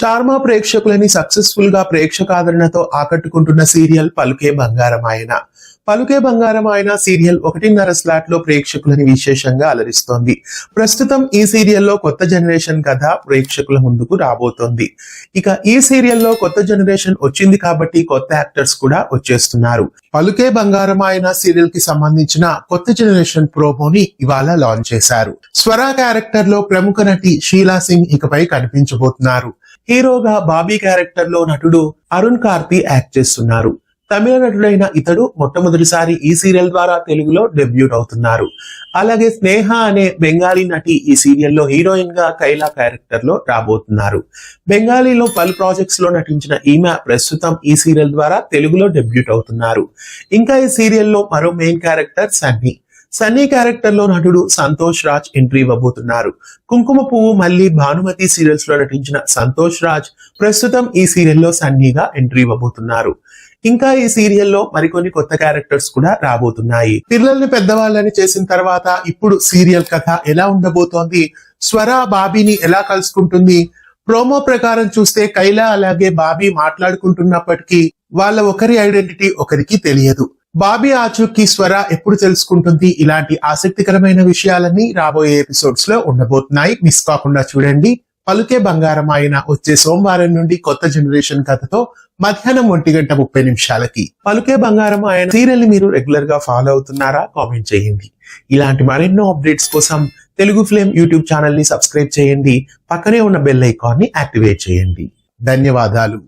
Star Maa ప్రేక్షకులని successful గా ప్రేక్షకాదరణతో ఆకట్టుకుంటున్న serial పలుకే బంగారమాయన. పలుకే బంగారమాయన సీరియల్ 1:30 స్లాట్ లో ప్రేక్షకులని విశేషంగా అలరిస్తోంది. ప్రస్తుతం ఈ సీరియల్లో కొత్త జనరేషన్ కథ ప్రేక్షకుల ముందుకు రాబోతోంది. ఇక ఈ సీరియల్లో కొత్త జనరేషన్ వచ్చింది కాబట్టి కొత్త యాక్టర్స్ కూడా వచ్చేస్తున్నారు. పలుకే బంగారమాయన సీరియల్ కి సంబంధించిన కొత్త జనరేషన్ ప్రోమోని ఇవాళ లాంచ్ చేశారు. స్వరా క్యారెక్టర్ లో ప్రముఖ నటి షీలా సింగ్ ఇకపై కనిపించబోతున్నారు. హీరోగా బాబీ క్యారెక్టర్ లో నటుడు అరుణ్ కార్తీ యాక్ట్ చేస్తున్నారు. తమిళ నటుడైన ఇతడు మొట్టమొదటిసారి ఈ సీరియల్ ద్వారా తెలుగులో డెబ్యూట్ అవుతున్నారు. అలాగే స్నేహ అనే బెంగాలీ నటి ఈ సీరియల్లో హీరోయిన్ గా కైలా క్యారెక్టర్ లో రాబోతున్నారు. బెంగాలీలో పలు ప్రాజెక్ట్స్ లో నటించిన ఈమె ప్రస్తుతం ఈ సీరియల్ ద్వారా తెలుగులో డెబ్యూట్ అవుతున్నారు. ఇంకా ఈ సీరియల్లో మరో మెయిన్ క్యారెక్టర్ సన్నీ క్యారెక్టర్ లో నటుడు సంతోష్ రాజ్ ఎంట్రీ ఇవ్వబోతున్నారు. కుంకుమ పువ్వు మళ్ళీ భానుమతి సీరియల్స్ లో నటించిన సంతోష్ రాజ్ ప్రస్తుతం ఈ సీరియల్లో సన్నీగా ఎంట్రీ ఇవ్వబోతున్నారు. ఇంకా ఈ సీరియల్లో మరికొన్ని కొత్త క్యారెక్టర్స్ కూడా రాబోతున్నాయి. పిల్లల్ని పెద్దవాళ్ళని చేసిన తర్వాత ఇప్పుడు సీరియల్ కథ ఎలా ఉండబోతోంది, స్వరా బాబీని ఎలా కలుసుకుంటుంది, ప్రోమో ప్రకారం చూస్తే కైలా అలాగే బాబీ మాట్లాడుకుంటున్నప్పటికీ వాళ్ళ ఒకరి ఐడెంటిటీ ఒకరికి తెలియదు. బాబీ ఆచూకీ స్వర ఎప్పుడు తెలుసుకుంటుంది, ఇలాంటి ఆసక్తికరమైన విషయాలన్నీ రాబోయే ఎపిసోడ్స్ లో ఉండబోతున్నాయి. మిస్ కాకుండా చూడండి. పలుకే బంగారమాయన వచ్చే సోమవారం నుండి కొత్త జనరేషన్ కథతో మధ్యాహ్నం 1:30 పలుకే బంగారమాయన సీరియల్ ని మీరు రెగ్యులర్ గా ఫాలో అవుతున్నారా? కామెంట్ చేయండి. ఇలాంటి మరెన్నో అప్డేట్స్ కోసం తెలుగు ఫ్లేమ్ యూట్యూబ్ ఛానల్ ని సబ్స్క్రైబ్ చేయండి. పక్కనే ఉన్న బెల్ ఐకాన్ ని యాక్టివేట్ చేయండి. ధన్యవాదాలు.